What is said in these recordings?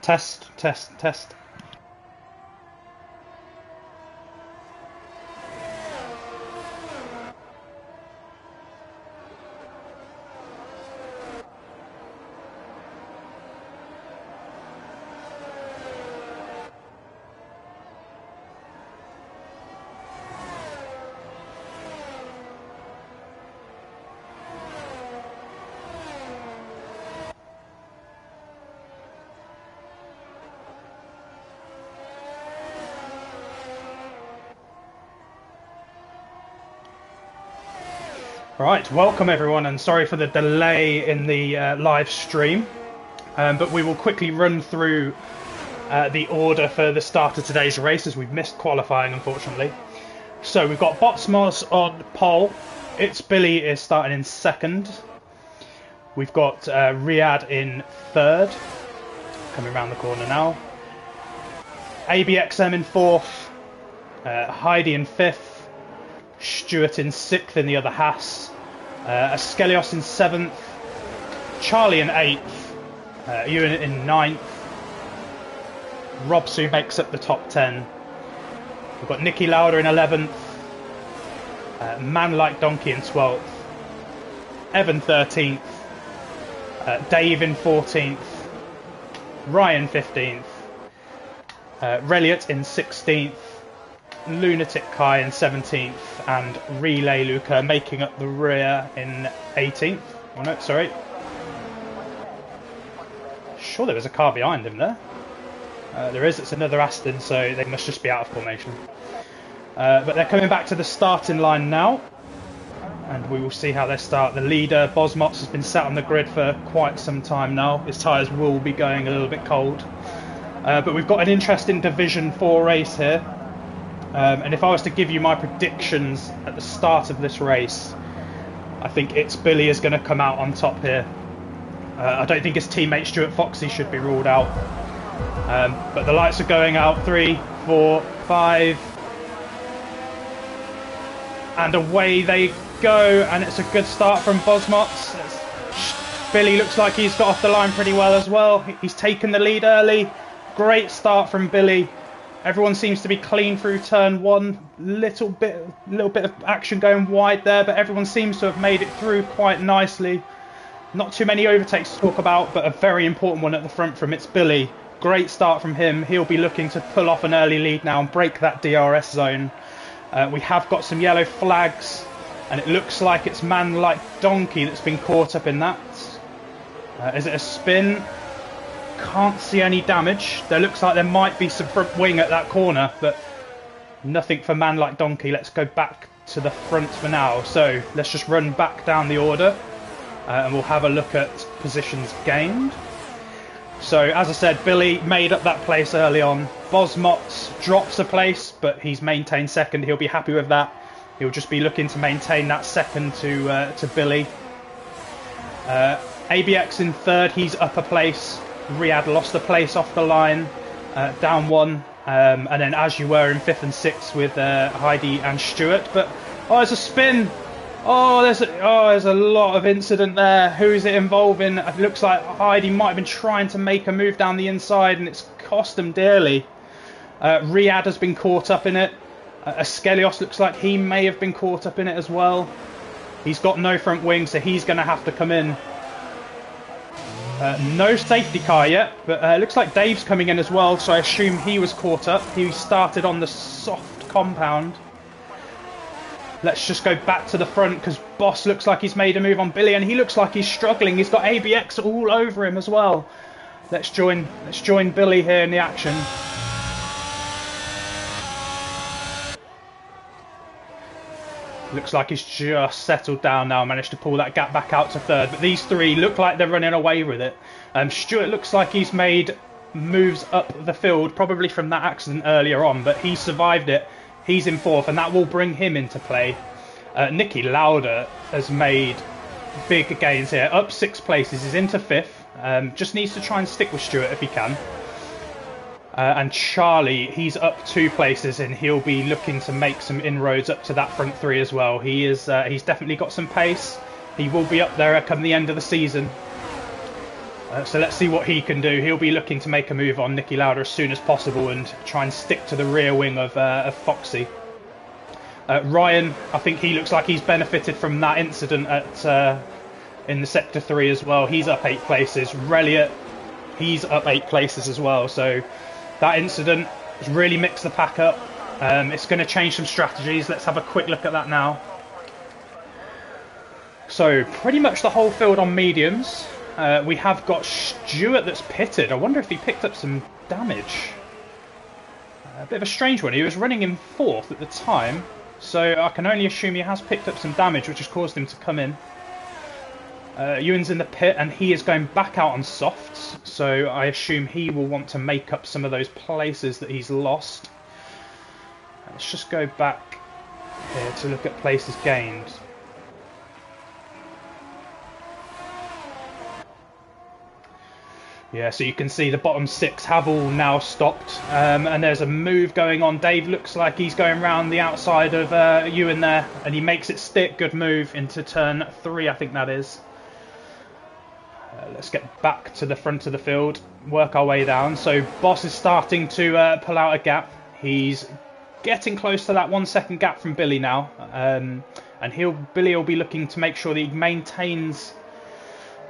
Test, test, test. Right, welcome everyone, and sorry for the delay in the live stream, but we will quickly run through the order for the start of today's race, as we've missed qualifying, unfortunately. So we've got Botsmos on pole, It's Billy is starting in second, we've got Riyadh in third, coming around the corner now, ABXM in fourth, Heidi in fifth, Stuart in sixth in the other Haas, Askelios in seventh, Charlie in eighth, Ewan in ninth, Robsu makes up the top 10. We've got Nicky Lauder in 11th, Man Like Donkey in 12th, Evan 13th, Dave in 14th, Ryan 15th, Reliot in 16th, Lunatic Kai in 17th, and Relay Luca making up the rear in 18th. Oh no, sorry. Sure, there was a car behind him there. There is, it's another Aston, so they must just be out of formation. But they're coming back to the starting line now, and we will see how they start. The leader, Bosmots, has been sat on the grid for quite some time now. His tyres will be going a little bit cold. But we've got an interesting Division 4 race here. And if I was to give you my predictions at the start of this race, I think It's Billy is going to come out on top here. I don't think his teammate Stuart Foxy should be ruled out. But the lights are going out. 3, 4, 5. And away they go. And it's a good start from Bosmots. Billy looks like he's got off the line pretty well as well. He's taken the lead early. Great start from Billy. Everyone seems to be clean through turn one. Little bit of action going wide there, but everyone seems to have made it through quite nicely. Not too many overtakes to talk about, but a very important one at the front from It's Billy. Great start from him. He'll be looking to pull off an early lead now and break that DRS zone. We have got some yellow flags, and it looks like it's Man Like Donkey that's been caught up in that. Is it a spin? Can't see any damage. There looks like there might be some front wing at that corner, but nothing for Man Like Donkey. Let's go back to the front for now. So let's just run back down the order, and we'll have a look at positions gained. So as I said, Billy made up that place early on. Bosmots drops a place, but he's maintained second. He'll be happy with that. He'll just be looking to maintain that second to Billy. ABX in third. He's up a place. Riyadh lost a place off the line, down one, and then As You Were in 5th and 6th with Heidi and Stuart. But there's a spin. There's a lot of incident there. Who's it involving? It looks like Heidi might have been trying to make a move down the inside, and it's cost him dearly. Riyadh has been caught up in it. Askelios looks like he may have been caught up in it as well. He's got no front wing, so he's going to have to come in. No safety car yet, but it looks like Dave's coming in as well, so I assume he was caught up. He started on the soft compound. Let's just go back to the front, because Boss looks like he's made a move on Billy, and he looks like he's struggling. He's got ABX all over him as well. Let's join Billy here in the action. Looks like he's just settled down now, managed to pull that gap back out to third. But these three look like they're running away with it. Stuart looks like he's made moves up the field, probably from that accident earlier on, but he survived it. He's in fourth, and that will bring him into play. Nicky Lauder has made big gains here, up 6 places. He's into 5th. Just needs to try and stick with Stuart if he can. And Charlie, he's up 2 places, and he'll be looking to make some inroads up to that front 3 as well. He's definitely got some pace. He will be up there come the end of the season. So let's see what he can do. He'll be looking to make a move on Niki Lauda as soon as possible and try and stick to the rear wing of Foxy. Ryan, I think he looks like he's benefited from that incident in the Sector 3 as well. He's up 8 places. Reliot, he's up 8 places as well. So that incident has really mixed the pack up. It's going to change some strategies. Let's have a quick look at that now. So pretty much the whole field on mediums. We have got Stewart that's pitted. I wonder if he picked up some damage. A bit of a strange one. He was running in 4th at the time, so I can only assume he has picked up some damage, which has caused him to come in. Ewan's in the pit, and he is going back out on softs, so I assume he will want to make up some of those places that he's lost. Let's just go back here to look at places gained. Yeah, so you can see the bottom 6 have all now stopped, and there's a move going on. Dave looks like he's going round the outside of Ewan there, and he makes it stick. Good move into turn 3, I think that is. Let's get back to the front of the field, work our way down. So Boss is starting to pull out a gap. He's getting close to that 1 second gap from Billy now, and Billy will be looking to make sure that he maintains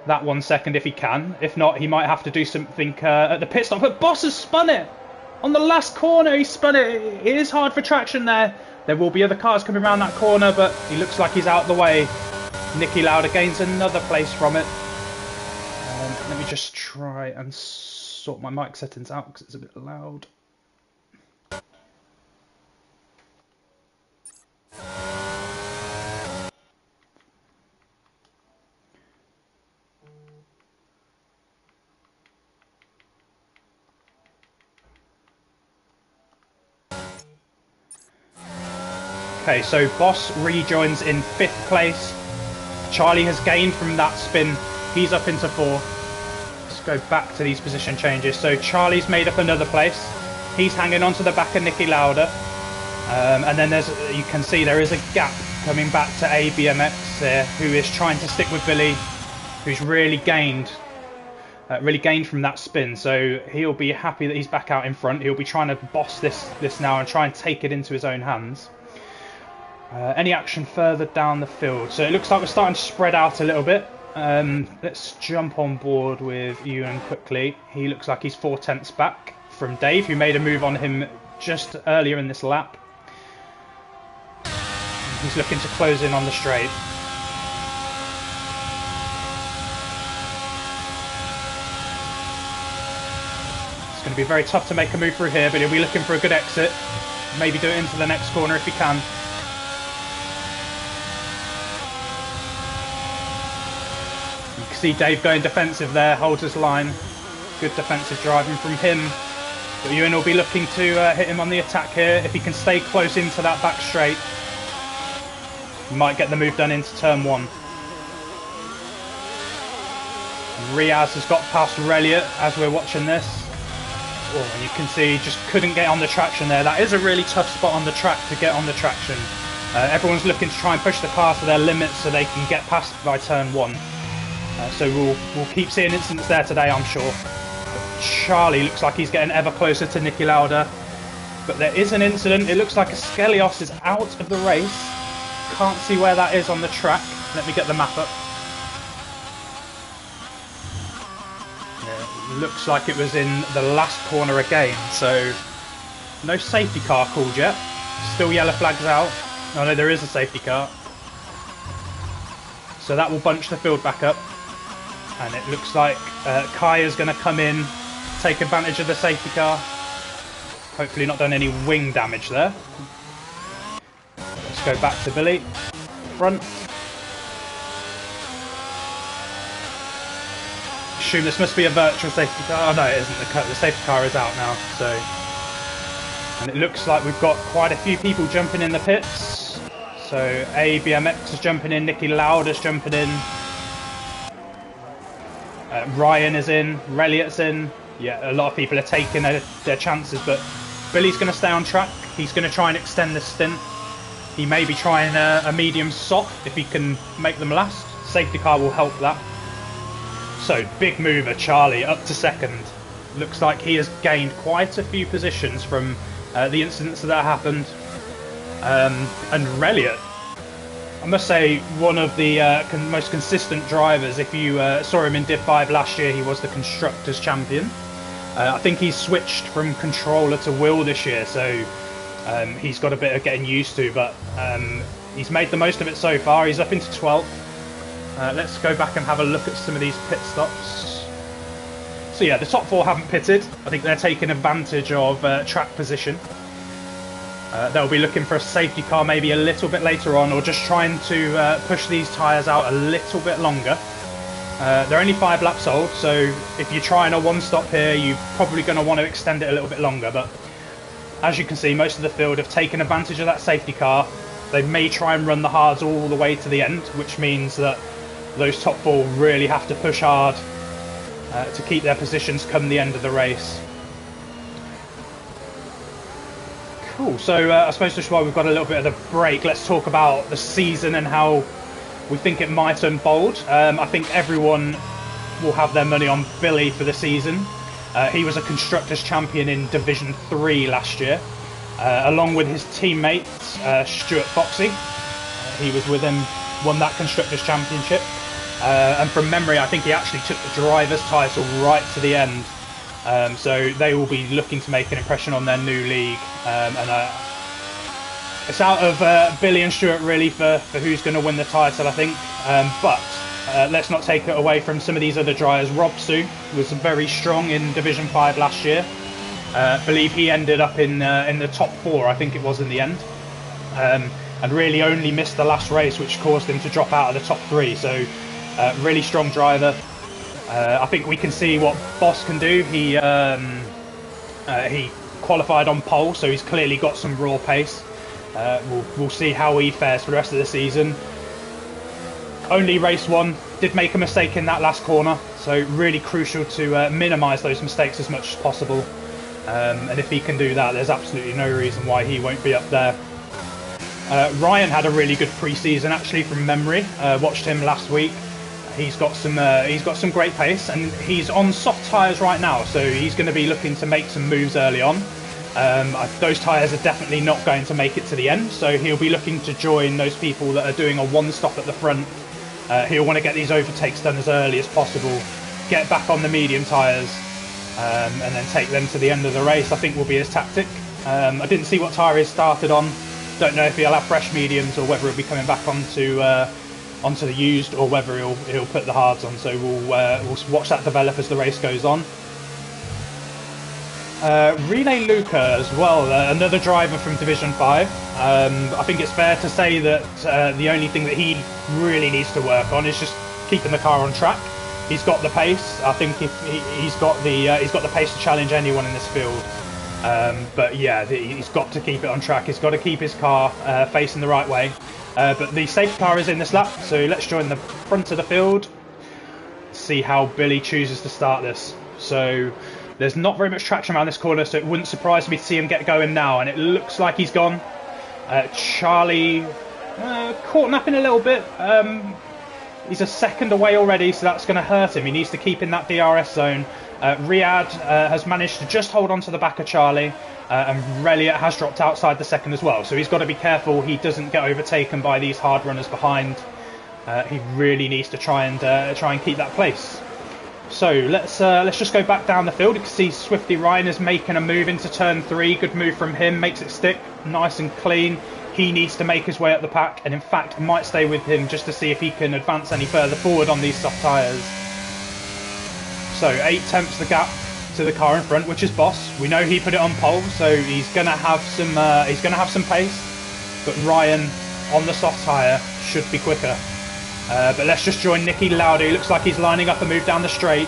that 1 second if he can. If not, he might have to do something at the pit stop. But Boss has spun it on the last corner. He spun it. It is hard for traction there. There will be other cars coming around that corner, but he looks like he's out of the way. Niki Lauda gains another place from it. Let me just try and sort my mic settings out because it's a bit loud. Okay, so Boss rejoins in 5th place. Charlie has gained from that spin. He's up into 4. Let's go back to these position changes. So Charlie's made up another place. He's hanging on to the back of Niki Lauda. And then you can see there is a gap coming back to ABMX there, who is trying to stick with Billy, who's really gained from that spin. So he'll be happy that he's back out in front. He'll be trying to boss this now and try and take it into his own hands. Any action further down the field? So it looks like we're starting to spread out a little bit. Let's jump on board with Ewan quickly. He looks like he's 4/10ths back from Dave, who made a move on him just earlier in this lap. He's looking to close in on the straight. It's going to be very tough to make a move through here, but he'll be looking for a good exit. Maybe do it into the next corner if he can. See Dave going defensive there, holds his line. Good defensive driving from him. But Ewan will be looking to hit him on the attack here. If he can stay close into that back straight, he might get the move done into turn 1. Riaz has got past Reliot as we're watching this. Oh, and you can see he just couldn't get on the traction there. That is a really tough spot on the track to get on the traction. Everyone's looking to try and push the cars to their limits so they can get past by turn 1. So we'll keep seeing incidents there today, I'm sure. But Charlie looks like he's getting ever closer to Niki Lauda. But there is an incident. It looks like a Skelios is out of the race. Can't see where that is on the track. Let me get the map up. Yeah, it looks like it was in the last corner again. So no safety car called yet. Still yellow flags out. Oh no, there is a safety car. So that will bunch the field back up. And it looks like Kai is going to come in, take advantage of the safety car. Hopefully not done any wing damage there. Let's go back to Billy. Front. Assume this must be a virtual safety car. Oh no, it isn't. The safety car is out now. So, and it looks like we've got quite a few people jumping in the pits. So ABMX is jumping in, Niki Lauda's jumping in. Ryan is in, Reliot's in. Yeah, a lot of people are taking their chances, but Billy's going to stay on track. He's going to try and extend this stint. He may be trying a medium soft if he can make them last. Safety car will help that. So big mover Charlie up to second. Looks like he has gained quite a few positions from the incidents that happened. And Reliot, I must say, one of the most consistent drivers. If you saw him in Div 5 last year, he was the Constructors Champion. I think he's switched from controller to wheel this year, so he's got a bit of getting used to, but he's made the most of it so far. He's up into 12th. Let's go back and have a look at some of these pit stops. So yeah, the top 4 haven't pitted. I think they're taking advantage of track position. They'll be looking for a safety car maybe a little bit later on, or just trying to push these tyres out a little bit longer. They're only 5 laps old, so if you're trying a one stop here, you're probably going to want to extend it a little bit longer. But as you can see, most of the field have taken advantage of that safety car. They may try and run the hards all the way to the end, which means that those top 4 really have to push hard to keep their positions come the end of the race. Cool, so I suppose just while we've got a little bit of the break, let's talk about the season and how we think it might unfold. I think everyone will have their money on Billy for the season. He was a Constructors Champion in Division 3 last year, along with his teammate Stuart Foxy. He was with him, won that Constructors Championship. And from memory, I think he actually took the driver's title right to the end. So they will be looking to make an impression on their new league. It's out of Billy and Stuart really for who's going to win the title, I think. But let's not take it away from some of these other drivers. Rob Sue was very strong in Division 5 last year. I believe he ended up in the top 4, I think it was in the end. And really only missed the last race, which caused him to drop out of the top 3. So really strong driver. I think we can see what Boss can do. He qualified on pole, so he's clearly got some raw pace. We'll see how he fares for the rest of the season. Only race 1, did make a mistake in that last corner, so really crucial to minimise those mistakes as much as possible. And if he can do that, there's absolutely no reason why he won't be up there. Ryan had a really good pre-season actually from memory. Watched him last week. He's got some great pace, and he's on soft tyres right now, so he's going to be looking to make some moves early on. Those tyres are definitely not going to make it to the end, so he'll be looking to join those people that are doing a one stop at the front. He'll want to get these overtakes done as early as possible, get back on the medium tyres, and then take them to the end of the race, I think will be his tactic. I didn't see what tyre he started on. Don't know if he'll have fresh mediums or whether he'll be coming back onto the used, or whether he'll put the hards on. So we'll watch that develop as the race goes on. Relay Luca as well, another driver from Division 5. I think it's fair to say that the only thing that he really needs to work on is just keeping the car on track. He's got the pace. I think he's got the pace to challenge anyone in this field. But yeah, he's got to keep it on track. He's got to keep his car facing the right way. But the safety car is in this lap, so let's join the front of the field. See how Billy chooses to start this. So there's not very much traction around this corner, so it wouldn't surprise me to see him get going now. And it looks like he's gone. Charlie caught napping a little bit. He's a second away already, so that's going to hurt him. He needs to keep in that DRS zone. Riyadh has managed to just hold on to the back of Charlie. And Reliot has dropped outside the second as well, so he's got to be careful he doesn't get overtaken by these hard runners behind. He really needs to try and keep that place. So let's just go back down the field. You can see Swifty Ryan is making a move into turn 3. Good move from him, makes it stick nice and clean. He needs to make his way up the pack, and in fact might stay with him just to see if he can advance any further forward on these soft tyres. So 8 tenths the gap to the car in front, which is Boss. We know he put it on pole, so he's gonna have some pace. But Ryan on the soft tyre should be quicker. But let's just join Nicky Lauda. He looks like he's lining up a move down the straight.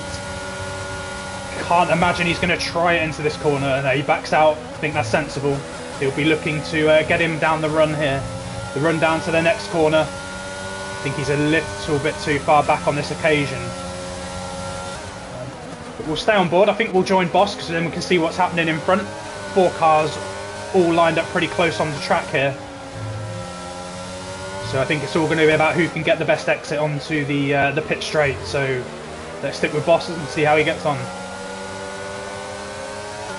Can't imagine he's going to try it into this corner. No, he backs out. I think that's sensible. He'll be looking to get him down the run here. The run down to the next corner. I think he's a little bit too far back on this occasion. But we'll stay on board. I think we'll join Boss, because then we can see what's happening in front. 4 cars all lined up pretty close on the track here. So I think it's all going to be about who can get the best exit onto the pit straight. So Let's stick with Boss and see how he gets on.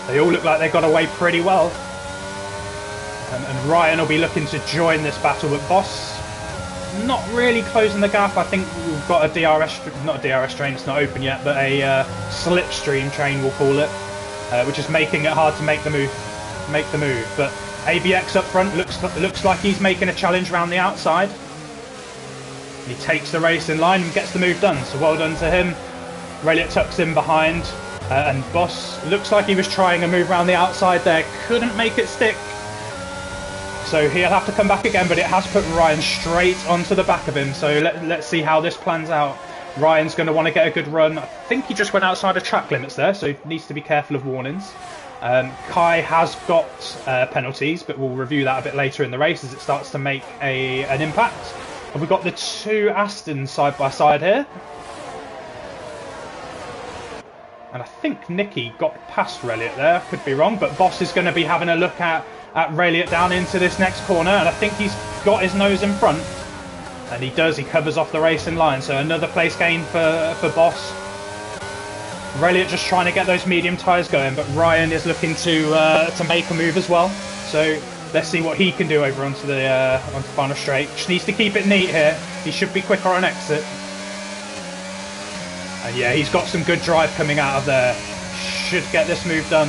They all look like they got away pretty well. And Ryan will be looking to join this battle with Boss. Not really closing the gap. I think we've got a DRS, not a DRS train, it's not open yet, but a slipstream train, we'll call it, which is making it hard to make the move. But ABX up front looks like he's making a challenge around the outside. He takes the race in line and gets the move done. So well done to him. Rayliat tucks in behind, and Boss looks like he was trying a move around the outside there, couldn't make it stick. So he'll have to come back again, but it has put Ryan straight onto the back of him. So let's see how this plans out. Ryan's going to want to get a good run. I think he just went outside of track limits there, so he needs to be careful of warnings. Kai has got penalties, but we'll review that a bit later in the race as it starts to make an impact. And we've got the two Astons side by side here. And I think Nicky got past Rayliat there, could be wrong, but Boss is going to be having a look at Rayliat down into this next corner, and I think he's got his nose in front. And he does, he covers off the racing line, so another place gain for Boss. Rayliat just trying to get those medium tyres going, but Ryan is looking to make a move as well. So let's see what he can do over onto the final straight. Just needs to keep it neat here. He should be quicker on exit. And yeah, he's got some good drive coming out of there. Should get this move done.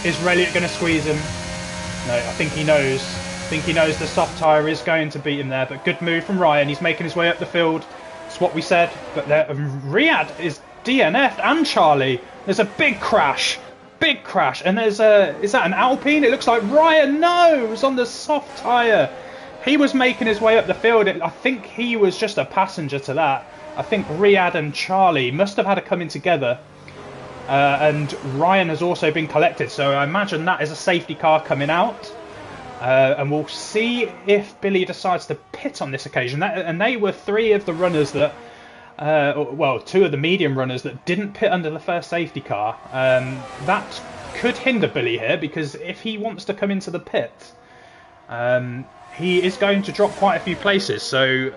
Is Rayliat going to squeeze him? No, I think he knows. I think he knows the soft tyre is going to beat him there. But good move from Ryan. He's making his way up the field. That's what we said. But Riyadh is DNF'd and Charlie. There's a big crash. Big crash. And there's a... Is that an Alpine? It looks like Ryan knows on the soft tyre. He was making his way up the field. I think he was just a passenger to that. I think Riyadh and Charlie must have had a coming together. And Ryan has also been collected, so I imagine that is a safety car coming out. And we'll see if Billy decides to pit on this occasion. And they were three of the runners that, well, two of the medium runners that didn't pit under the first safety car. That could hinder Billy here, because if he wants to come into the pit, he is going to drop quite a few places. So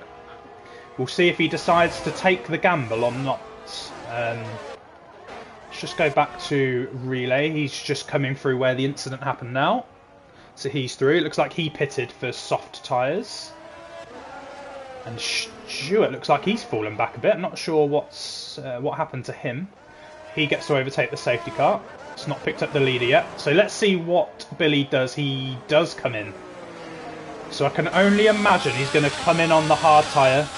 we'll see if he decides to take the gamble or not. Let's just go back to relay. He's just coming through where the incident happened now. So he's through. It looks like he pitted for soft tyres. And Stuart looks like he's fallen back a bit. I'm not sure what happened to him. He gets to overtake the safety car. It's not picked up the leader yet. So let's see what Billy does. He does come in. So I can only imagine he's going to come in on the hard tyre.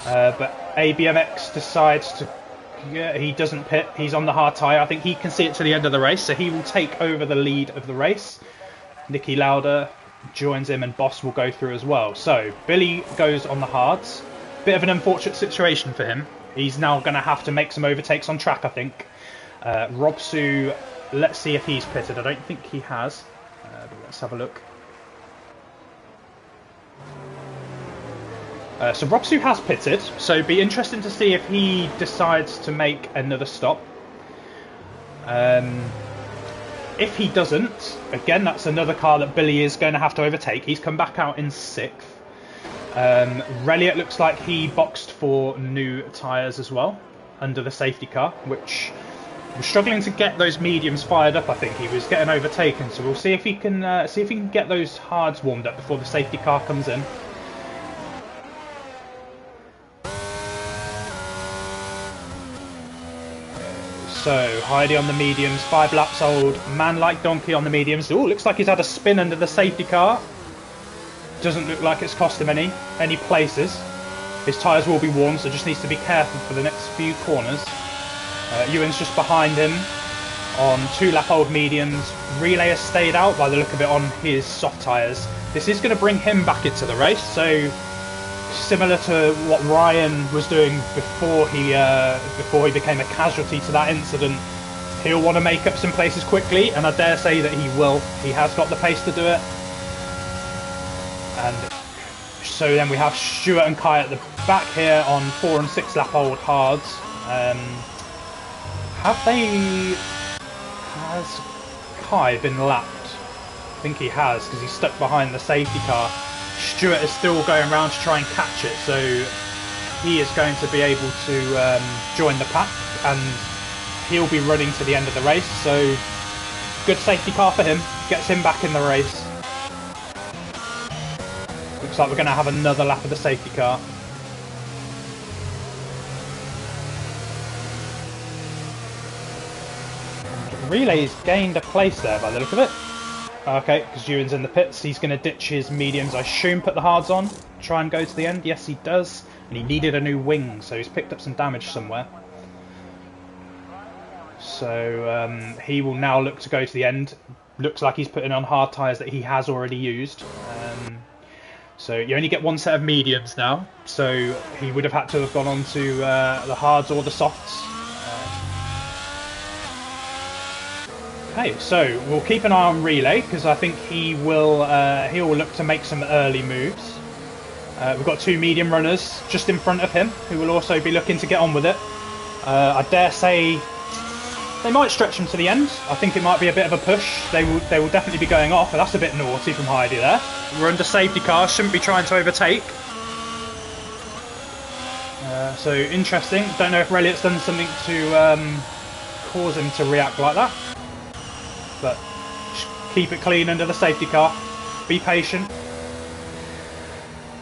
But ABMX decides to... Yeah, he doesn't pit. He's on the hard tyre. I think he can see it to the end of the race, so he will take over the lead of the race. Nicky Lauder joins him, and Boss will go through as well. So Billy goes on the hards. Bit of an unfortunate situation for him. He's now going to have to make some overtakes on track, I think. Robsu, let's see if he's pitted. I don't think he has. But let's have a look. So Robsu has pitted, so it'd be interesting to see if he decides to make another stop. If he doesn't, again, that's another car that Billy is going to have to overtake. He's come back out in 6th. Rayliat looks like he boxed for new tyres as well, under the safety car, which was struggling to get those mediums fired up. I think he was getting overtaken, so we'll see if he can get those hards warmed up before the safety car comes in. So, Heidi on the mediums, 5 laps old, man like donkey on the mediums. Oh, looks like he's had a spin under the safety car. Doesn't look like it's cost him any places. His tyres will be warm, so just needs to be careful for the next few corners. Ewan's just behind him on 2 lap old mediums. Relay has stayed out by the look of it on his soft tyres. This is going to bring him back into the race, so similar to what Ryan was doing before he became a casualty to that incident. He'll want to make up some places quickly, and I dare say that he will. He has got the pace to do it. And so then we have Stuart and Kai at the back here on 4 and 6 lap old hards. Has Kai been lapped? I think he has, because he's stuck behind the safety car. Stuart is still going around to try and catch it, so he is going to be able to join the pack and he'll be running to the end of the race. So good safety car for him, gets him back in the race. Looks like we're going to have another lap of the safety car. Relay's gained a place there by the look of it. Okay, because Ewan's in the pits, he's going to ditch his mediums, I assume, put the hards on, try and go to the end. Yes, he does. And he needed a new wing, so he's picked up some damage somewhere. So he will now look to go to the end. Looks like he's putting on hard tyres that he has already used. So you only get one set of mediums now, so he would have had to have gone on to the hards or the softs. Okay, so we'll keep an eye on Relay, because I think he will look to make some early moves. We've got two medium runners just in front of him who will also be looking to get on with it. I dare say they might stretch him to the end. I think it might be a bit of a push. They will definitely be going off, but that's a bit naughty from Heidi there. We're under safety car, shouldn't be trying to overtake. So interesting. Don't know if Reliot's done something to cause him to react like that. But keep it clean under the safety car. Be patient.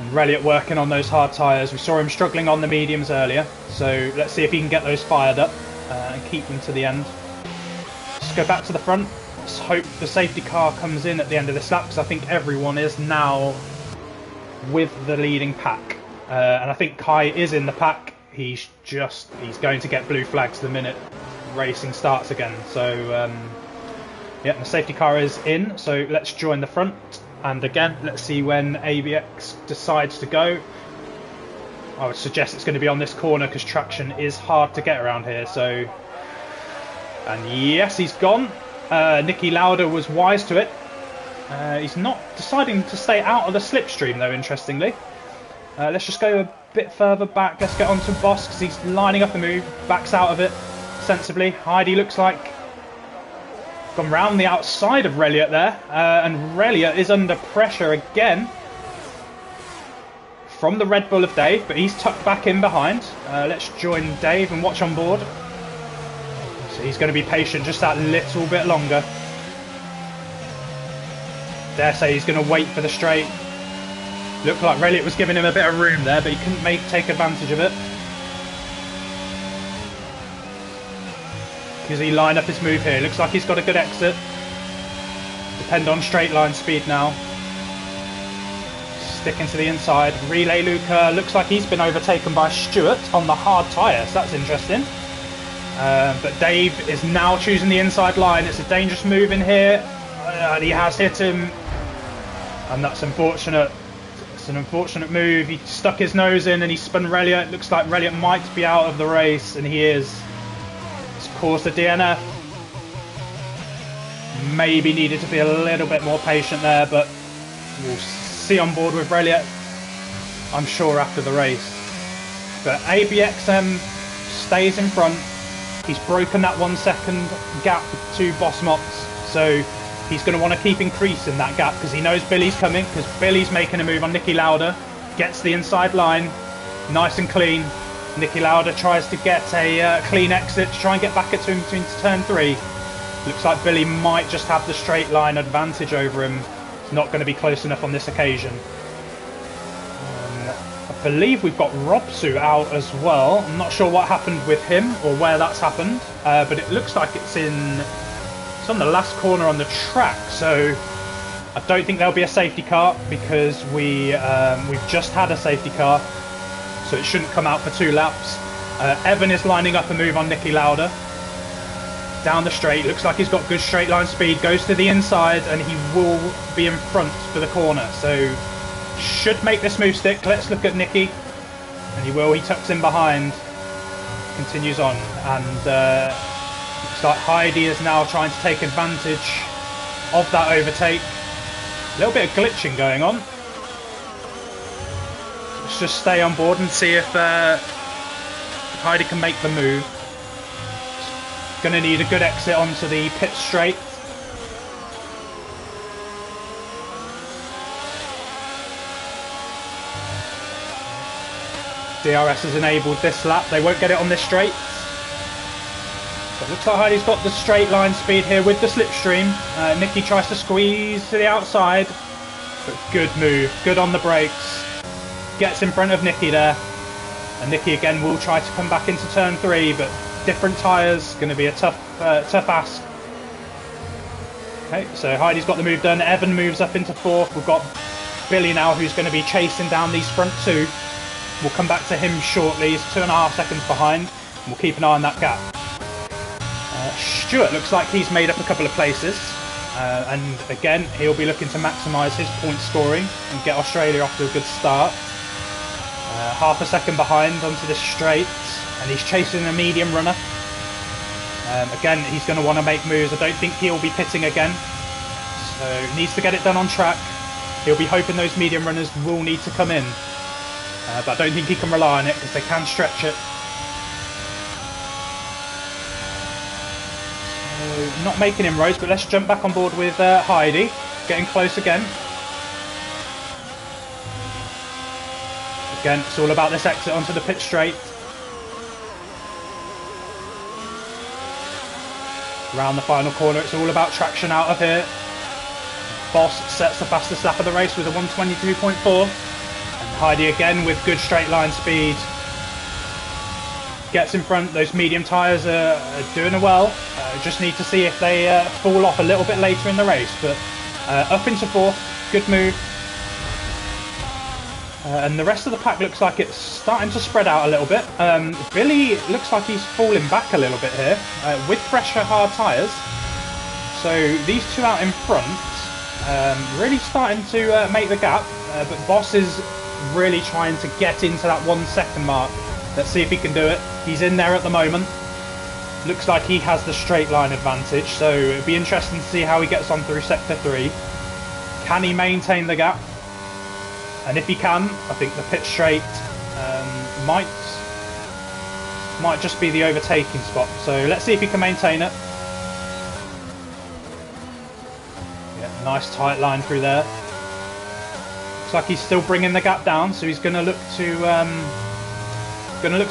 And Reliot working on those hard tyres. We saw him struggling on the mediums earlier. So let's see if he can get those fired up and keep them to the end. Let's go back to the front. Let's hope the safety car comes in at the end of this lap, because I think everyone is now with the leading pack. And I think Kai is in the pack. He's going to get blue flags the minute racing starts again. So yeah, the safety car is in, so let's join the front. And again, let's see when ABX decides to go. I would suggest it's going to be on this corner, because traction is hard to get around here. So, and yes, he's gone. Nicky Lauda was wise to it. He's not deciding to stay out of the slipstream though, interestingly. Let's just go a bit further back. Let's get on to Boss, because he's lining up a move, backs out of it sensibly. Heidi looks like gone round the outside of Reliot there, and Reliot is under pressure again from the Red Bull of Dave, but he's tucked back in behind. Let's join Dave and watch on board. So he's going to be patient just that little bit longer. Dare say he's going to wait for the straight. Looked like Reliot was giving him a bit of room there, but he couldn't take advantage of it. Does he line up his move here? Looks like he's got a good exit. Depend on straight line speed now. Sticking to the inside. Relay Luca looks like he's been overtaken by Stewart on the hard tyre, so that's interesting. But Dave is now choosing the inside line. It's a dangerous move in here. And he has hit him. And that's unfortunate. It's an unfortunate move. He stuck his nose in and he spun Reliot. Looks like Reliot might be out of the race, and he is. Caused a DNF. Maybe needed to be a little bit more patient there, but we'll see on board with Reliot, I'm sure, after the race. But ABXM stays in front. He's broken that 1 second gap to Boss Mops, so he's going to want to keep increasing that gap, because he knows Billy's coming, because Billy's making a move on Nicky Lauda, gets the inside line, nice and clean. Nicky Lauda tries to get a clean exit to try and get back at him into turn 3. Looks like Billy might just have the straight line advantage over him. It's not going to be close enough on this occasion. I believe we've got Robsu out as well. I'm not sure what happened with him or where that's happened, but it looks like it's on the last corner on the track. So I don't think there'll be a safety car, because we've just had a safety car. So it shouldn't come out for 2 laps. Evan is lining up a move on Nicky Lauda. Down the straight, looks like he's got good straight line speed, goes to the inside, and he will be in front for the corner. So should make this move stick. Let's look at Nicky. And he will, he tucks in behind. Continues on. And looks like Heidi is now trying to take advantage of that overtake. A little bit of glitching going on. Let's just stay on board and see if Heidi can make the move. Going to need a good exit onto the pit straight. DRS has enabled this lap. They won't get it on this straight. But looks like Heidi's got the straight line speed here with the slipstream. Nicky tries to squeeze to the outside, but good move, good on the brakes. Gets in front of Nicky there, and Nicky again will try to come back into turn 3, but different tyres, going to be a tough ask. Okay, so Heidi's got the move done. Evan moves up into 4th. We've got Billy now, who's going to be chasing down these front 2. We'll come back to him shortly. He's 2.5 seconds behind, and we'll keep an eye on that gap. Stuart looks like he's made up a couple of places, and again he'll be looking to maximise his point scoring and get Australia off to a good start. Half a second behind onto this straight, and he's chasing a medium runner. Again, he's going to want to make moves. I don't think he'll be pitting again, so needs to get it done on track. He'll be hoping those medium runners will need to come in, but I don't think he can rely on it because they can stretch it. Not making inroads, but let's jump back on board with Heidi. Getting close again. Again, it's all about this exit onto the pit straight. Around the final corner, it's all about traction out of here. Boss sets the fastest lap of the race with a 1:22.4. And Heidi again with good straight line speed. Gets in front. Those medium tyres are doing well. Just need to see if they fall off a little bit later in the race. But up into 4th, good move. And the rest of the pack looks like it's starting to spread out a little bit. Billy looks like he's falling back a little bit here with fresher hard tyres. So these 2 out in front really starting to make the gap. But Boss is really trying to get into that 1 second mark. Let's see if he can do it. He's in there at the moment. Looks like he has the straight line advantage, so it'll be interesting to see how he gets on through sector 3. Can he maintain the gap? And if he can, I think the pit straight might just be the overtaking spot. So let's see if he can maintain it. Yeah, nice tight line through there. Looks like he's still bringing the gap down, so he's going to look to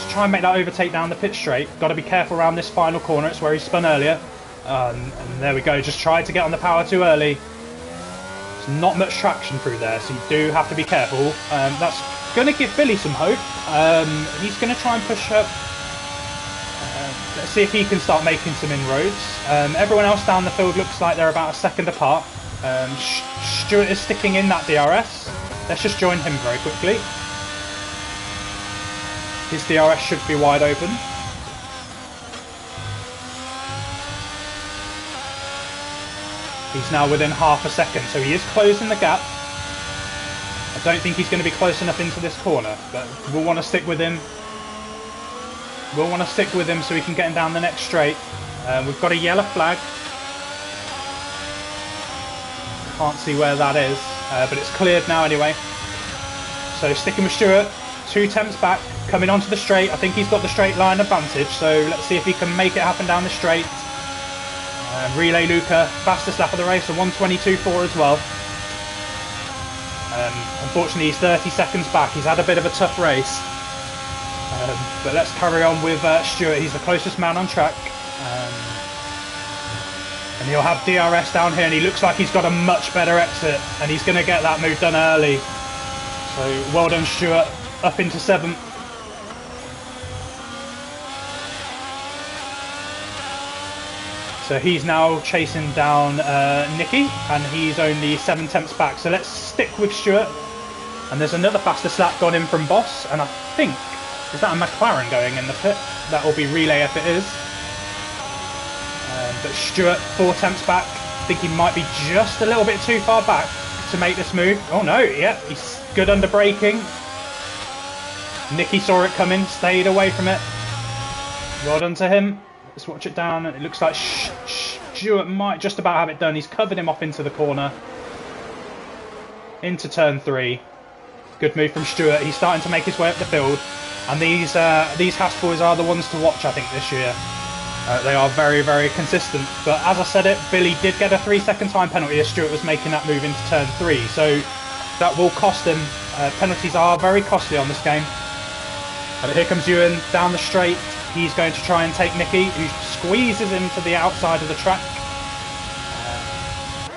try and make that overtake down the pit straight. Got to be careful around this final corner. It's where he spun earlier. And there we go. Just tried to get on the power too early. There's not much traction through there, so you do have to be careful. That's going to give Billy some hope. He's going to try and push up. Let's see if he can start making some inroads. Everyone else down the field looks like they're about a second apart. Stuart is sticking in that DRS. Let's just join him very quickly. His DRS should be wide open. He's now within half a second, so he is closing the gap. I don't think he's going to be close enough into this corner, but we'll want to stick with him. We'll want to stick with him so we can get him down the next straight. We've got a yellow flag. Can't see where that is, but it's cleared now anyway. So sticking with Stuart, 2 temps back, coming onto the straight. I think he's got the straight line advantage, so let's see if he can make it happen down the straight. Relay Luca, fastest lap of the race, a 1:22.4 as well. Unfortunately, he's 30 seconds back. He's had a bit of a tough race. But let's carry on with Stuart. He's the closest man on track. And he'll have DRS down here, and he looks like he's got a much better exit, and he's going to get that move done early. So well done, Stuart. Up into 7th. So he's now chasing down Nicky, and he's only 7 temps back. So let's stick with Stuart. And there's another fastest lap gone in from Boss, and I think, is that a McLaren going in the pit? That will be relay if it is. But Stuart, 4 temps back. I think he might be just a little bit too far back to make this move. Oh no, yeah, he's good under braking. Nicky saw it coming, stayed away from it. Well done to him. Let's watch it down. It looks like Stuart might just about have it done. He's covered him off into the corner. Into turn 3. Good move from Stuart. He's starting to make his way up the field. And these Haas boys are the ones to watch, I think, this year. They are very, very consistent. But as I said it, Billy did get a 3-second time penalty as Stuart was making that move into turn 3. So that will cost him. Penalties are very costly on this game. But here comes Ewan down the straight. He's going to try and take Nicky, who's squeezes him to the outside of the track.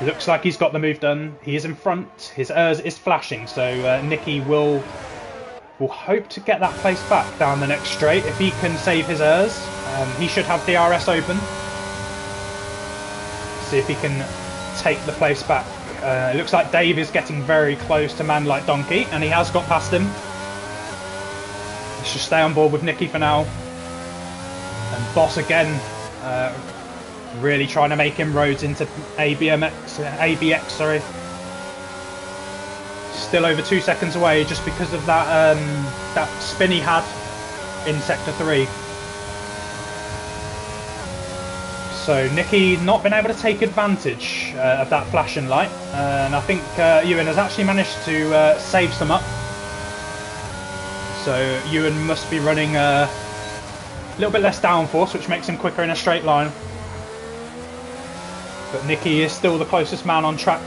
Looks like he's got the move done. He is in front. His ERS is flashing, so Nicky will hope to get that place back down the next straight. If he can save his ERS, he should have DRS open. See if he can take the place back. It looks like Dave is getting very close to Man Like Donkey, and he has got past him. Let's just stay on board with Nicky for now. And Boss again, really trying to make inroads into ABX, sorry. Still over 2 seconds away just because of that that spin he had in Sector 3. So Nicky not been able to take advantage of that flashing light, and I think Ewan has actually managed to save some up. So Ewan must be running a little bit less downforce, which makes him quicker in a straight line. But Nicky is still the closest man on track,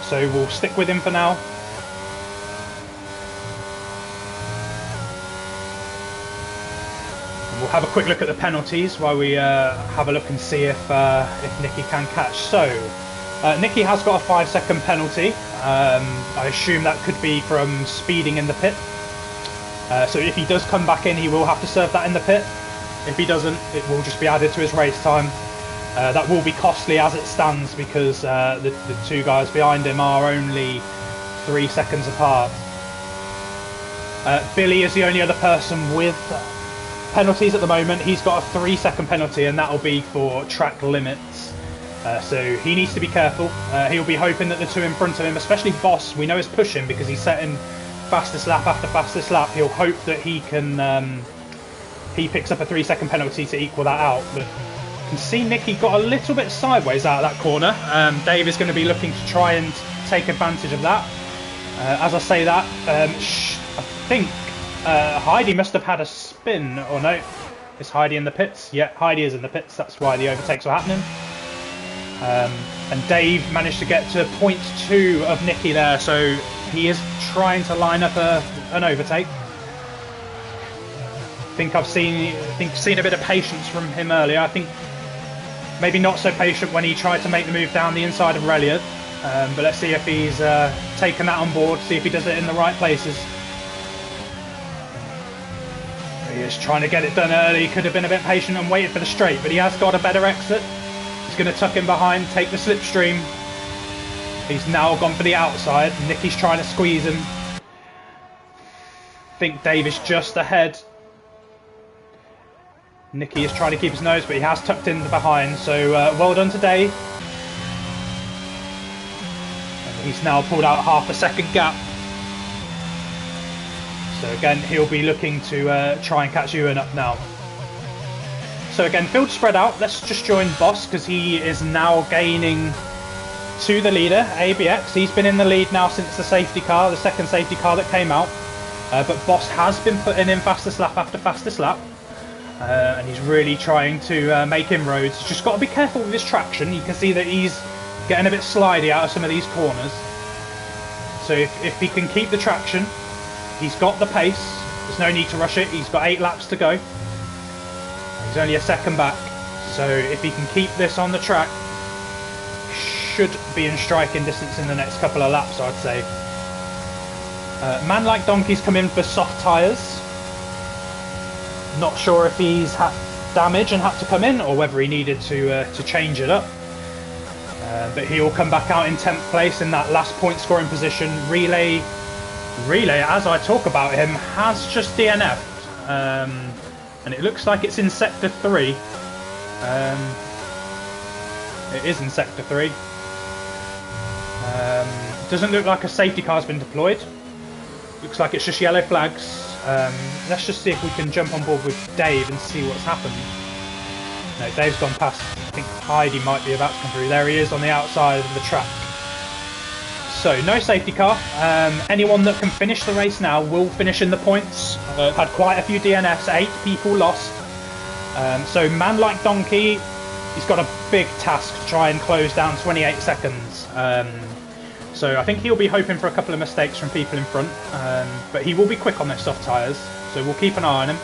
so we'll stick with him for now. We'll have a quick look at the penalties while we have a look and see if Nicky can catch. So, Nicky has got a 5-second penalty. I assume that could be from speeding in the pit. So if he does come back in, he will have to serve that in the pit. If he doesn't, it will just be added to his race time. That will be costly as it stands because the two guys behind him are only 3 seconds apart. Billy is the only other person with penalties at the moment. He's got a 3-second penalty, and that'll be for track limits. So he needs to be careful. He'll be hoping that the two in front of him, especially Boss, we know is pushing because he's setting fastest lap after fastest lap. He'll hope that he can he picks up a 3-second penalty to equal that out. But you can see Nicky got a little bit sideways out of that corner. Dave is going to be looking to try and take advantage of that. As I say that, I think Heidi must have had a spin, or no, is Heidi in the pits? Yeah, Heidi is in the pits, that's why the overtakes were happening. And Dave managed to get to 0.2 of Nicky there, so he is trying to line up an overtake. I think I've seen a bit of patience from him earlier. I think maybe not so patient when he tried to make the move down the inside of Reliant. But let's see if he's taken that on board, see if he does it in the right places. He is trying to get it done early. Could have been a bit patient and waited for the straight, but he has got a better exit. He's going to tuck him behind, take the slipstream. He's now gone for the outside. Nicky's trying to squeeze him. I think Dave is just ahead. Nicky is trying to keep his nose, but he has tucked in the behind. So well done to Dave. And he's now pulled out half a second gap. So again, he'll be looking to try and catch Ewan up now. So again, field spread out. Let's just join Boss because he is now gaining to the leader, ABX. He's been in the lead now since the safety car, the second safety car that came out. But Boss has been putting in fastest lap after fastest lap. And he's really trying to make inroads. He's just got to be careful with his traction. You can see that he's getting a bit slidey out of some of these corners. So if he can keep the traction, he's got the pace. There's no need to rush it. He's got 8 laps to go. He's only a second back. So if he can keep this on the track, should be in striking distance in the next couple of laps, I'd say. Man Like Donkey's come in for soft tyres. Not sure if he's had damage and had to come in, or whether he needed to change it up. But he'll come back out in 10th place in that last point scoring position. Relay, as I talk about him, has just DNF'd. And it looks like it's in Sector 3. It is in Sector 3. Doesn't look like a safety car's been deployed. Looks like it's just yellow flags. Let's just see if we can jump on board with Dave and see what's happened. No, Dave's gone past. I think Heidi might be about to come through. There he is on the outside of the track. So, no safety car. Anyone that can finish the race now will finish in the points. Had quite a few DNFs, 8 people lost. So, Man Like Donkey, he's got a big task to try and close down 28 seconds. So I think he'll be hoping for a couple of mistakes from people in front, but he will be quick on those soft tyres, so we'll keep an eye on him.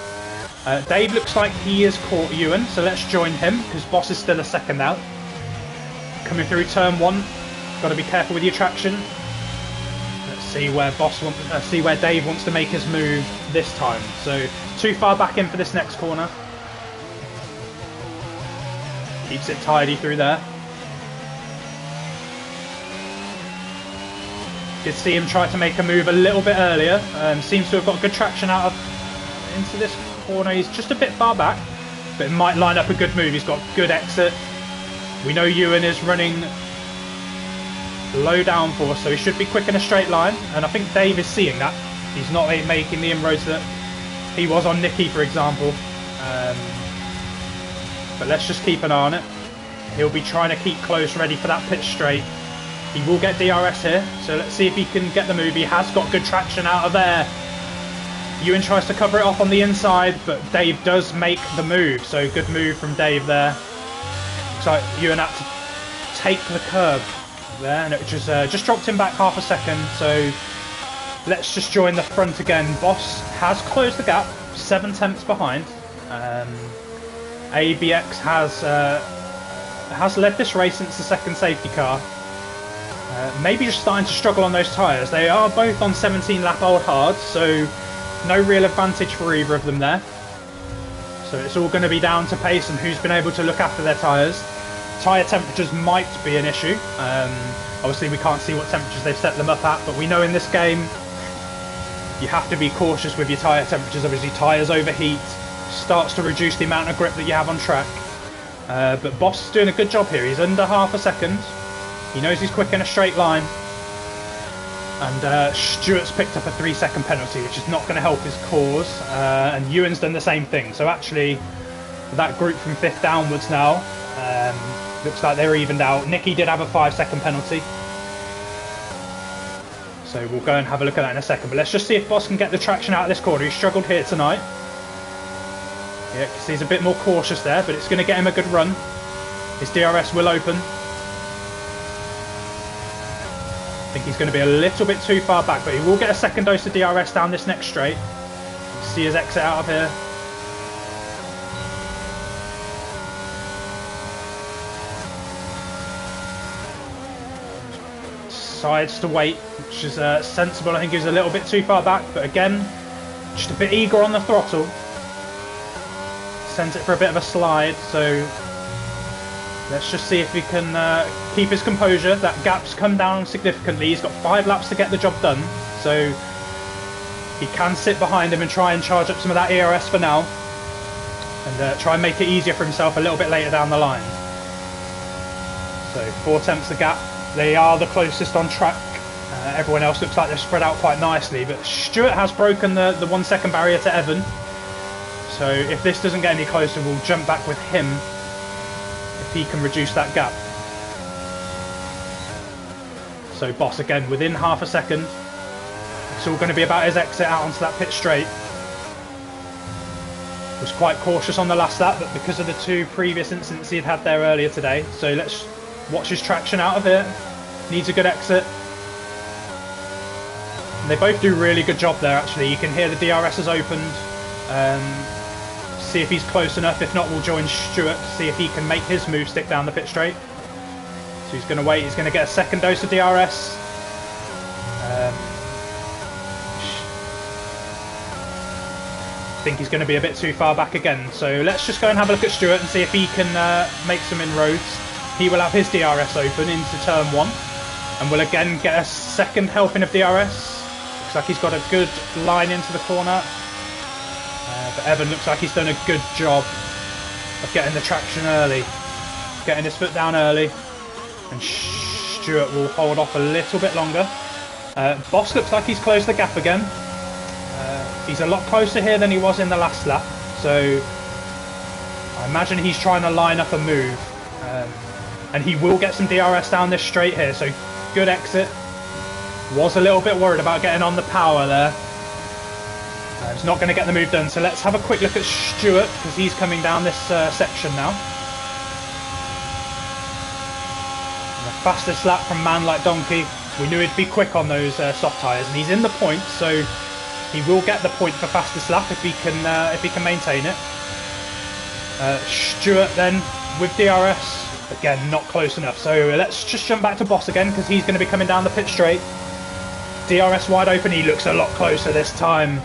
Dave looks like he has caught Ewan, so let's join him because Boss is still a second out. Coming through turn 1, got to be careful with your traction. Let's see where Dave wants to make his move this time. So too far back in for this next corner. Keeps it tidy through there. Did see him try to make a move a little bit earlier. Seems to have got good traction out of into this corner. He's just a bit far back, but it might line up a good move. He's got good exit. We know Ewan is running low downforce, so he should be quick in a straight line. And I think Dave is seeing that. He's not making the inroads that he was on Nicky, for example. But let's just keep an eye on it. He'll be trying to keep close, ready for that pitch straight. He will get DRS here, so let's see if he can get the move. He has got good traction out of there. Ewan tries to cover it off on the inside, but Dave does make the move, so good move from Dave there. Looks like Ewan had to take the curb there, and it just dropped him back half a second, so let's just join the front again. Boss has closed the gap, 7 tenths behind. ABX has led this race since the second safety car. Maybe just starting to struggle on those tyres. They are both on 17 lap old hards, so no real advantage for either of them there. So it's all going to be down to pace and who's been able to look after their tyres. Tyre temperatures might be an issue. Obviously we can't see what temperatures they've set them up at, but we know in this game you have to be cautious with your tyre temperatures. Obviously tyres overheat, starts to reduce the amount of grip that you have on track. But Boss is doing a good job here. He's under half a second. He knows he's quick in a straight line. And Stewart's picked up a 3-second penalty, which is not going to help his cause. And Ewan's done the same thing. So actually, that group from 5th downwards now, looks like they're evened out. Nicky did have a 5-second penalty. So we'll go and have a look at that in a second. But let's just see if Boss can get the traction out of this corner. He struggled here tonight. Yeah, because he's a bit more cautious there, but it's going to get him a good run. His DRS will open. I think he's going to be a little bit too far back, but he will get a second dose of DRS down this next straight. See his exit out of here. Decides to wait, which is sensible. I think he was a little bit too far back, but again, just a bit eager on the throttle. Sends it for a bit of a slide, so let's just see if he can keep his composure. That gap's come down significantly. He's got 5 laps to get the job done, so he can sit behind him and try and charge up some of that ERS for now, and try and make it easier for himself a little bit later down the line. So 4 tenths the gap. They are the closest on track. Everyone else looks like they're spread out quite nicely, but Stewart has broken the 1 second barrier to Evan. So if this doesn't get any closer, we'll jump back with him if he can reduce that gap. So Boss again within half a second. It's all going to be about his exit out onto that pit straight. Was quite cautious on the last lap, but because of the 2 previous incidents he'd had there earlier today. So let's watch his traction out of here. Needs a good exit. And they both do a really good job there actually. You can hear the DRS has opened. See if he's close enough. If not, we'll join Stewart to see if he can make his move stick down the pit straight. So he's going to wait. He's going to get a second dose of DRS. I think he's going to be a bit too far back again. So let's just go and have a look at Stewart and see if he can make some inroads. He will have his DRS open into turn 1. And will again get a second helping of DRS. Looks like he's got a good line into the corner. But Evan looks like he's done a good job of getting the traction early, getting his foot down early, and Stewart will hold off a little bit longer. Boss looks like he's closed the gap again. He's a lot closer here than he was in the last lap, so I imagine he's trying to line up a move, and he will get some DRS down this straight here, so good exit. Was a little bit worried about getting on the power there. He's not going to get the move done, so let's have a quick look at Stewart because he's coming down this section now. And the fastest lap from Man Like Donkey. We knew he'd be quick on those soft tyres, and he's in the points, so He will get the point for fastest lap if he can maintain it. Stewart then with DRS. Again, not close enough. So let's just jump back to Boss again because he's going to be coming down the pit straight. DRS wide open. He looks a lot closer this time.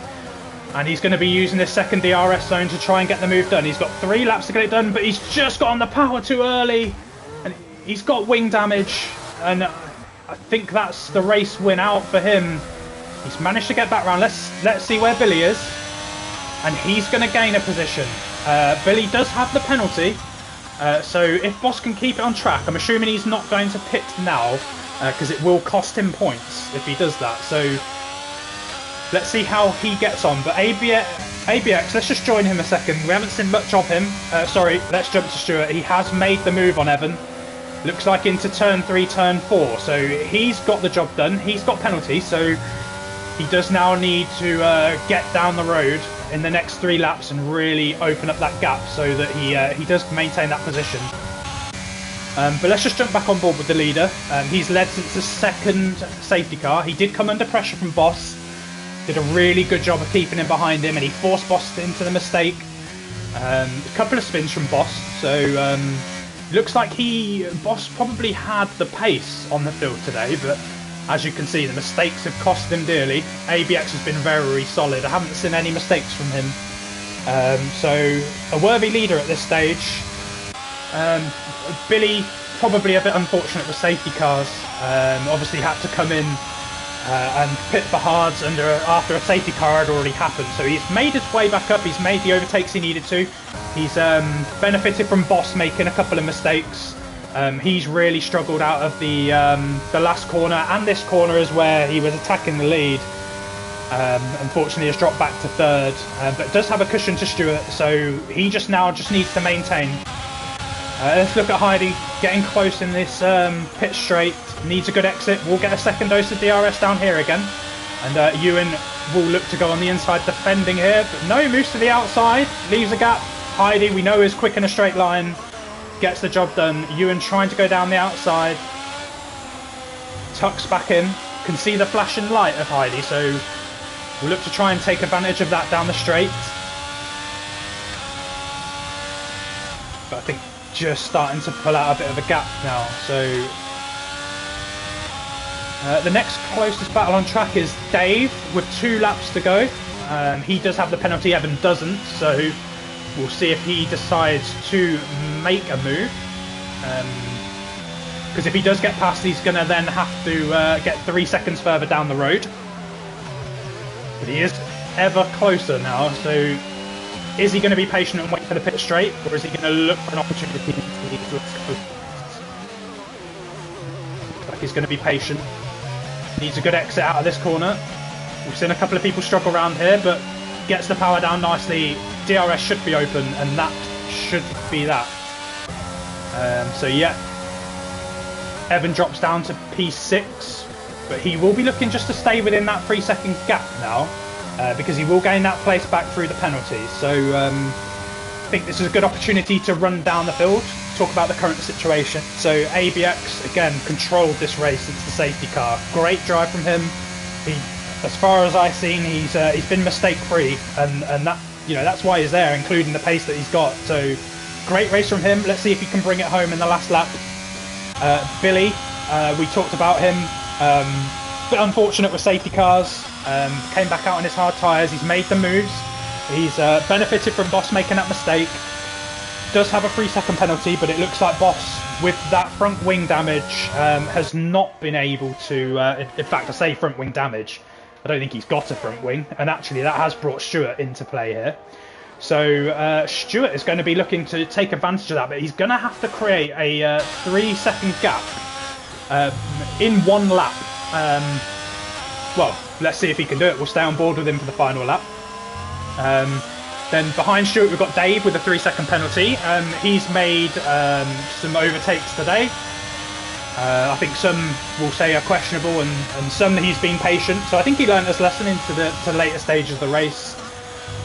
And he's going to be using this second DRS zone to try and get the move done. He's got 3 laps to get it done, but he's just got on the power too early. And he's got wing damage. And I think that's the race win out for him. He's managed to get back round. Let's see where Billy is. And he's going to gain a position. Billy does have the penalty. So if Boss can keep it on track, I'm assuming he's not going to pit now because it will cost him points if he does that. So let's see how he gets on. But ABX, let's just join him a second. We haven't seen much of him. Sorry, let's jump to Stewart. He has made the move on Evan. Looks like into turn 3, turn 4. So he's got the job done. He's got penalty. So he does now need to get down the road in the next 3 laps and really open up that gap so that he does maintain that position. But let's just jump back on board with the leader. He's led since the second safety car. He did come under pressure from Boss. Did a really good job of keeping him behind him, and he forced Boss into the mistake. A couple of spins from Boss. So looks like Boss probably had the pace on the field today, but as you can see, the mistakes have cost him dearly. ABX has been very solid. I haven't seen any mistakes from him. So a worthy leader at this stage. Billy, probably a bit unfortunate with safety cars. Obviously had to come in and pit for hards after a safety car had already happened. So he's made his way back up. He's made the overtakes he needed to. He's benefited from Boss making a couple of mistakes. He's really struggled out of the last corner, and this corner is where he was attacking the lead. Unfortunately, has dropped back to 3rd, but does have a cushion to Stewart, so he just needs to maintain. Let's look at Heidi getting close in this pit straight. Needs a good exit. We'll get a second dose of DRS down here again, and Ewan will look to go on the inside defending here, but no, moves to the outside, leaves a gap. Heidi, we know, is quick in a straight line. Gets the job done. Ewan trying to go down the outside. Tucks back in. Can see the flashing light of Heidi, so we'll look to try and take advantage of that down the straight. But I think just starting to pull out a bit of a gap now. So the next closest battle on track is Dave with 2 laps to go. He does have the penalty, Evan doesn't, so we'll see if he decides to make a move. Because if he does get past, he's going to then have to get 3 seconds further down the road. But he is ever closer now, so is he going to be patient and wait for the pit straight, or is he going to look for an opportunity to go? Looks like he's going to be patient. Needs a good exit out of this corner. We've seen a couple of people struggle around here, but gets the power down nicely. DRS should be open, and that should be that. So yeah, Evan drops down to P6, but he will be looking just to stay within that 3-second gap now, because he will gain that place back through the penalties. So I think this is a good opportunity to run down the field, talk about the current situation. So ABX again controlled this race since the safety car. Great drive from him. As far as I've seen, he's been mistake free, and that, that's why he's there, including the pace that he's got. So great race from him. Let's see if he can bring it home in the last lap. Billy, we talked about him. Bit unfortunate with safety cars. Came back out on his hard tyres. He's made the moves. He's benefited from Boss making that mistake. Does have a 3-second penalty, but it looks like Boss, with that front wing damage, has not been able to... in fact, I say front wing damage. I don't think he's got a front wing, and actually that has brought Stewart into play here. So Stewart is going to be looking to take advantage of that, but he's going to have to create a 3-second gap in 1 lap. Well, let's see if he can do it. We'll stay on board with him for the final lap. Then behind Stewart we've got Dave with a 3-second penalty. He's made some overtakes today. I think some will say are questionable, and some he's been patient. So I think he learned his lesson into the later stages of the race.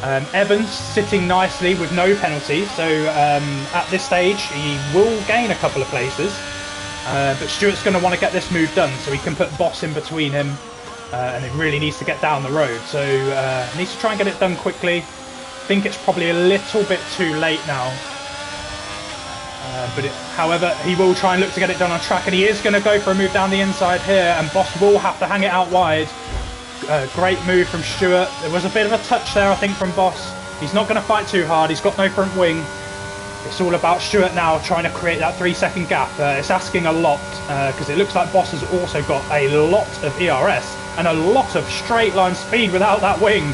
Evans sitting nicely with no penalty, so at this stage he will gain a couple of places. But Stewart's going to want to get this move done so he can put Boss in between him and it really needs to get down the road. So needs to try and get it done quickly. I think it's probably a little bit too late now. However, he will try and look to get it done on track, and he is going to go for a move down the inside here, and Boss will have to hang it out wide. Great move from Stuart. There was a bit of a touch there, I think, from Boss. He's not going to fight too hard. He's got no front wing. It's all about Stuart now trying to create that 3-second gap. It's asking a lot, because it looks like Boss has also got a lot of ERS and a lot of straight line speed without that wing.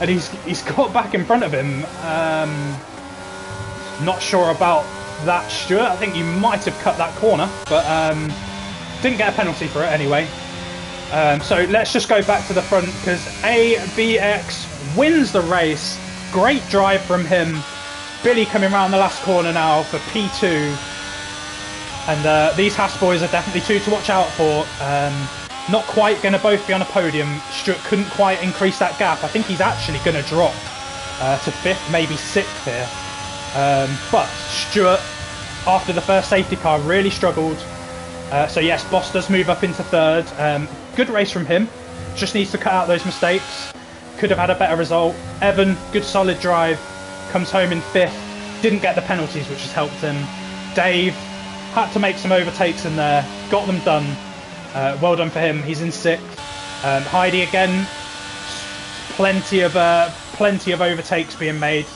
And he's got back in front of him. Not sure about that, Stuart. I think you might have cut that corner, but didn't get a penalty for it anyway. So let's just go back to the front, because ABX wins the race. Great drive from him. Billy coming around the last corner now for P2. And these Haas boys are definitely two to watch out for. Not quite going to both be on a podium. Stuart couldn't quite increase that gap. I think he's actually going to drop to 5th, maybe 6th here. But Stuart, after the first safety car, really struggled. So yes, Boss does move up into 3rd. Good race from him. Just needs to cut out those mistakes. Could have had a better result. Evan, good solid drive. Comes home in 5th. Didn't get the penalties, which has helped him. Dave had to make some overtakes in there. Got them done. Well done for him. He's in 6th. Heidi again. Plenty of overtakes being made.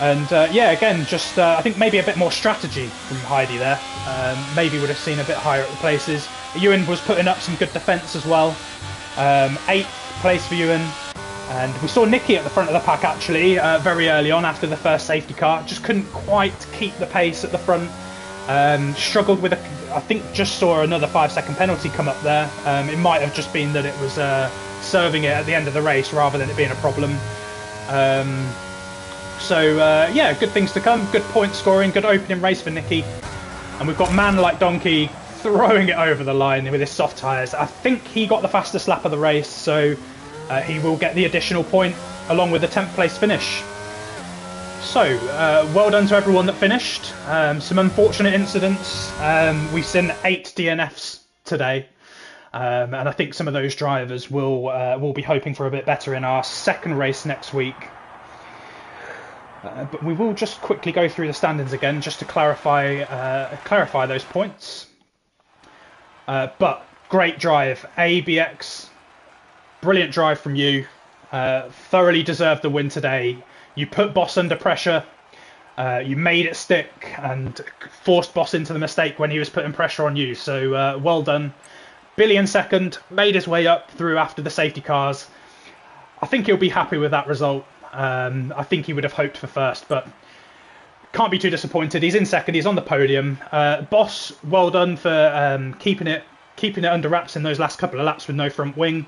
Yeah, again, just I think maybe a bit more strategy from Heidi there. Maybe would have seen a bit higher at the places. Ewan was putting up some good defence as well. 8th place for Ewan. And we saw Nicky at the front of the pack actually very early on after the first safety car. Just couldn't quite keep the pace at the front. Struggled with I think just saw another 5-second penalty come up there. It might have just been that it was serving it at the end of the race rather than it being a problem. Yeah, good things to come. Good point scoring, good opening race for Nicky. And we've got Man Like Donkey throwing it over the line with his soft tyres. I think he got the fastest lap of the race, so he will get the additional point along with the 10th place finish. So, well done to everyone that finished. Some unfortunate incidents. We've seen 8 DNFs today. And I think some of those drivers will be hoping for a bit better in our second race next week. But we will just quickly go through the standings again just to clarify those points. But great drive, ABX. Brilliant drive from you. Thoroughly deserved the win today. You put Boss under pressure. You made it stick and forced Boss into the mistake when he was putting pressure on you. So well done. Billy in 2nd, made his way up through after the safety cars. I think he'll be happy with that result. I think he would have hoped for 1st, but can't be too disappointed. He's in 2nd, he's on the podium. Boss, well done for keeping it under wraps in those last couple of laps with no front wing.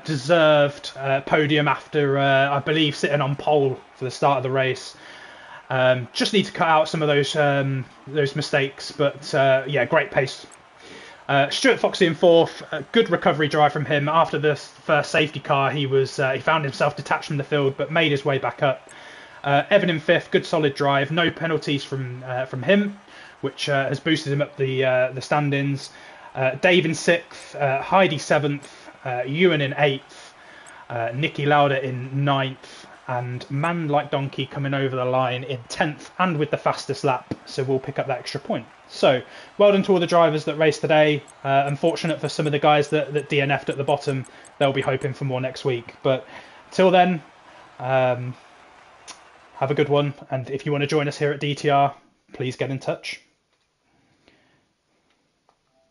Deserved podium after, I believe, sitting on pole for the start of the race. Just need to cut out some of those mistakes, but yeah, great pace. Stuart Foxy in 4th, good recovery drive from him. After the first safety car, he found himself detached from the field, but made his way back up. Evan in 5th, good solid drive, no penalties from him, which has boosted him up the standings. Dave in 6th, Heidi 7th, Ewan in 8th, Nicky Lauder in 9th, and Man Like Donkey coming over the line in 10th and with the fastest lap, so we'll pick up that extra point. So, well done to all the drivers that raced today. Unfortunate for some of the guys that DNF'd at the bottom. They'll be hoping for more next week. But till then, have a good one. And if you want to join us here at DTR, please get in touch.